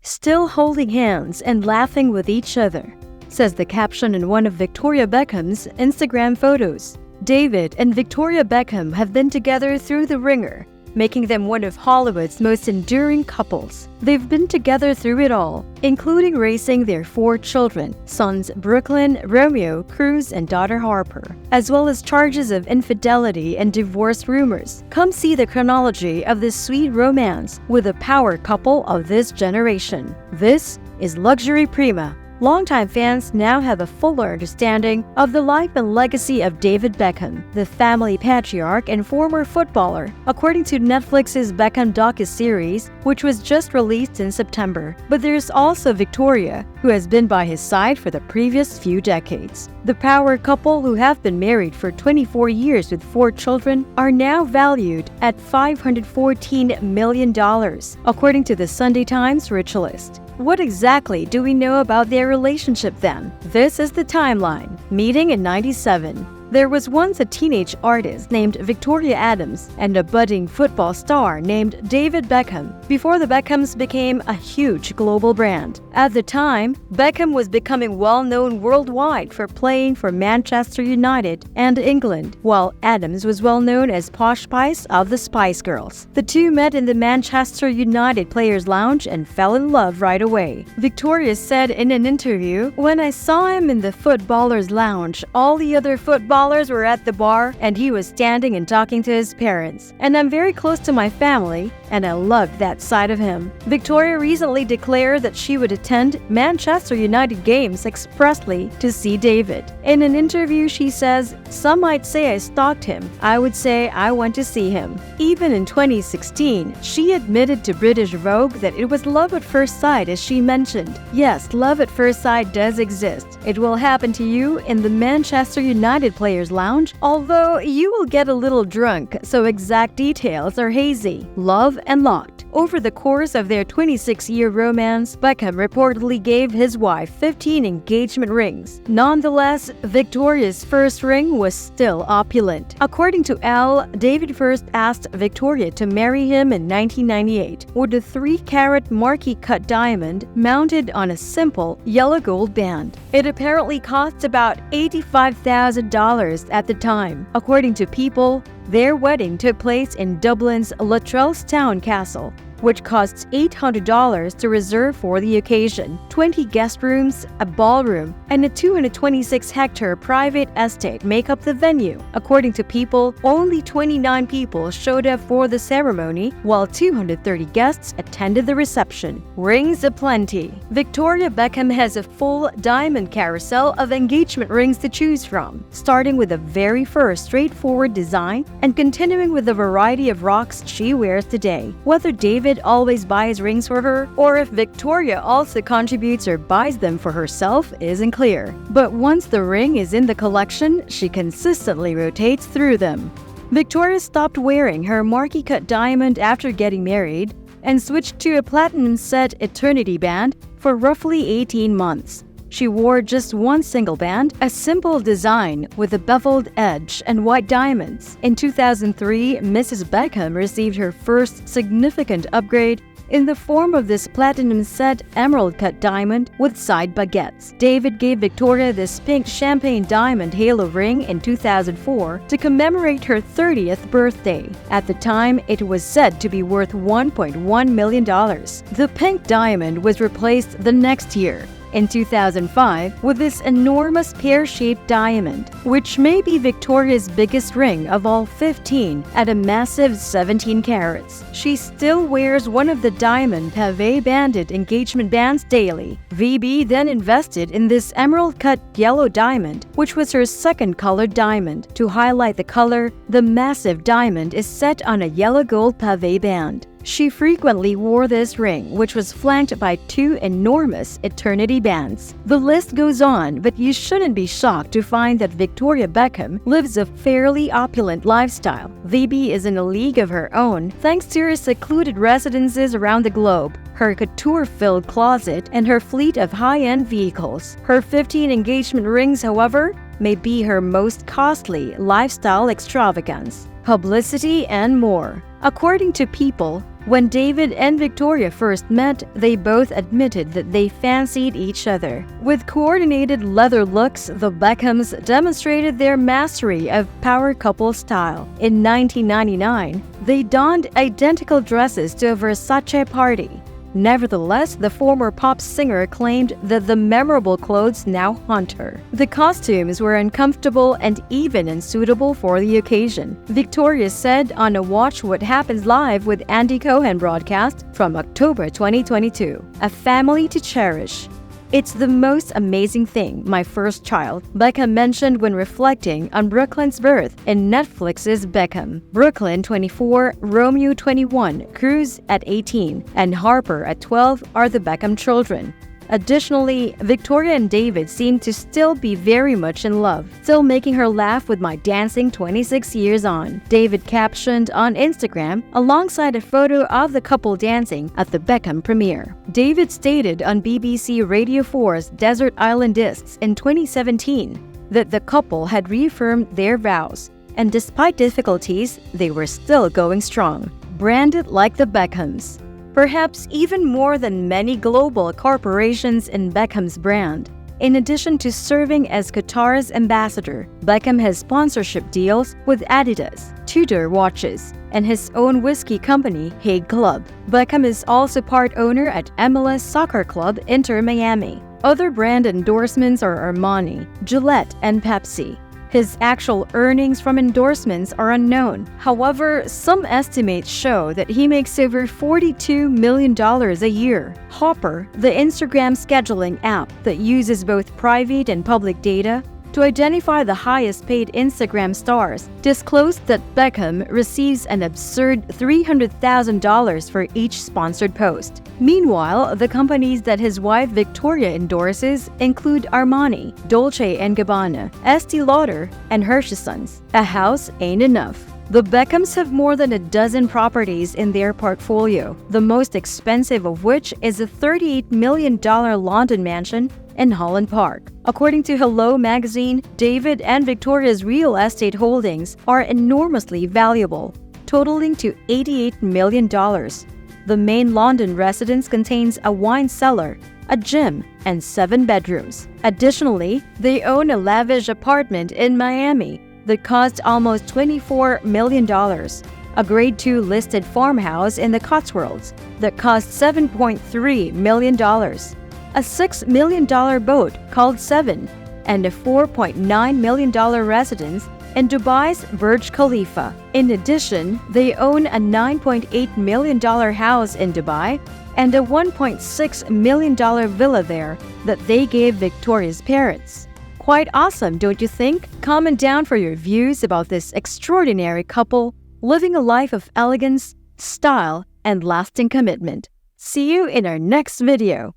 still holding hands and laughing with each other, says the caption in one of Victoria Beckham's Instagram photos. David and Victoria Beckham have been together through the ringer, making them one of Hollywood's most enduring couples. They've been together through it all, including raising their 4 children, sons Brooklyn, Romeo, Cruz, and daughter Harper, as well as charges of infidelity and divorce rumors. Come see the chronology of this sweet romance with a power couple of this generation. This is Luxury Prima. Longtime fans now have a fuller understanding of the life and legacy of David Beckham, the family patriarch and former footballer, according to Netflix's Beckham docuseries, which was just released in September. But there's also Victoria, who has been by his side for the previous few decades. The power couple, who have been married for 24 years with 4 children, are now valued at $514 million, according to the Sunday Times Rich List. What exactly do we know about their relationship then? This is the timeline. Meeting in '97. There was once a teenage artist named Victoria Adams and a budding football star named David Beckham, before the Beckhams became a huge global brand. At the time, Beckham was becoming well-known worldwide for playing for Manchester United and England, while Adams was well-known as Posh Spice of the Spice Girls. The two met in the Manchester United Players' Lounge and fell in love right away. Victoria said in an interview, "When I saw him in the footballers' lounge, all the other footballers were at the bar and he was standing and talking to his parents. And I'm very close to my family, and I loved that side of him." Victoria recently declared that she would attend Manchester United games expressly to see David. In an interview, she says, "Some might say I stalked him. I would say I went to see him." Even in 2016, she admitted to British Vogue that it was love at first sight, as she mentioned. Yes, love at first sight does exist. It will happen to you in the Manchester United Players' Lounge, although you will get a little drunk, so exact details are hazy. Love and locked. Over the course of their 26-year romance, Beckham reportedly gave his wife 15 engagement rings. Nonetheless, Victoria's first ring was still opulent. According to Elle, David first asked Victoria to marry him in 1998 with a 3-carat marquee-cut diamond mounted on a simple yellow gold band. It apparently cost about $85,000 at the time. According to People, their wedding took place in Dublin's Luttrellstown Castle, which costs $800 to reserve for the occasion. 20 guest rooms, a ballroom, and a 226-hectare private estate make up the venue. According to People, only 29 people showed up for the ceremony, while 230 guests attended the reception. Rings aplenty. Victoria Beckham has a full diamond carousel of engagement rings to choose from, starting with the very first straightforward design and continuing with the variety of rocks she wears today. Whether David always buys rings for her, or if Victoria also contributes or buys them for herself, isn't clear. But once the ring is in the collection, she consistently rotates through them. Victoria stopped wearing her marquee-cut diamond after getting married and switched to a platinum-set eternity band for roughly 18 months. She wore just one single band, a simple design with a beveled edge and white diamonds. In 2003, Mrs. Beckham received her first significant upgrade in the form of this platinum-set emerald-cut diamond with side baguettes. David gave Victoria this pink champagne diamond halo ring in 2004 to commemorate her 30th birthday. At the time, it was said to be worth $1.1 million. The pink diamond was replaced the next year, in 2005, with this enormous pear-shaped diamond, which may be Victoria's biggest ring of all 15 at a massive 17 carats. She still wears one of the diamond pavé-banded engagement bands daily. VB then invested in this emerald-cut yellow diamond, which was her second colored diamond. To highlight the color, the massive diamond is set on a yellow gold pavé band. She frequently wore this ring, which was flanked by 2 enormous eternity bands. The list goes on, but you shouldn't be shocked to find that Victoria Beckham lives a fairly opulent lifestyle. VB is in a league of her own thanks to her secluded residences around the globe, her couture-filled closet, and her fleet of high-end vehicles. Her 15 engagement rings, however, may be her most costly lifestyle extravagance. Publicity and More. According to People, When David and Victoria first met, they both admitted that they fancied each other. With coordinated leather looks, the Beckhams demonstrated their mastery of power couple style. In 1999, they donned identical dresses to a Versace party. Nevertheless, the former pop singer claimed that the memorable clothes now haunt her. The costumes were uncomfortable and even unsuitable for the occasion. Victoria said on a Watch What Happens Live with Andy Cohen broadcast from October 2022, "A family to cherish. It's the most amazing thing, my first child," Beckham mentioned when reflecting on Brooklyn's birth in Netflix's Beckham. Brooklyn 24, Romeo 21, Cruz at 18, and Harper at 12 are the Beckham children. Additionally, Victoria and David seem to still be very much in love, still making her laugh with my dancing 26 years on, David captioned on Instagram alongside a photo of the couple dancing at the Beckham premiere. David stated on BBC Radio 4's Desert Island Discs in 2017 that the couple had reaffirmed their vows, and despite difficulties, they were still going strong. Brandit like the Beckhams. Perhaps even more than many global corporations in Beckham's brand. In addition to serving as Qatar's ambassador, Beckham has sponsorship deals with Adidas, Tudor watches, and his own whiskey company, Hague Club. Beckham is also part owner at MLS soccer club Inter Miami. Other brand endorsements are Armani, Gillette, and Pepsi. His actual earnings from endorsements are unknown. However, some estimates show that he makes over $42 million a year. Hopper, the Instagram scheduling app that uses both private and public data to identify the highest-paid Instagram stars, disclosed that Beckham receives an absurd $300,000 for each sponsored post. Meanwhile, the companies that his wife Victoria endorses include Armani, Dolce & Gabbana, Estee Lauder, and Hershey-Sons. A house ain't enough. The Beckhams have more than a dozen properties in their portfolio, the most expensive of which is a $38 million London mansion in Holland Park. According to Hello magazine, David and Victoria's real estate holdings are enormously valuable, totaling to $88 million. The main London residence contains a wine cellar, a gym, and 7 bedrooms. Additionally, they own a lavish apartment in Miami that cost almost $24 million, a Grade 2 listed farmhouse in the Cotswolds that cost $7.3 million, a $6 million boat called Seven, and a $4.9 million residence in Dubai's Burj Khalifa. In addition, they own a $9.8 million house in Dubai and a $1.6 million villa there that they gave Victoria's parents. Quite awesome, don't you think? Comment down for your views about this extraordinary couple living a life of elegance, style, and lasting commitment. See you in our next video.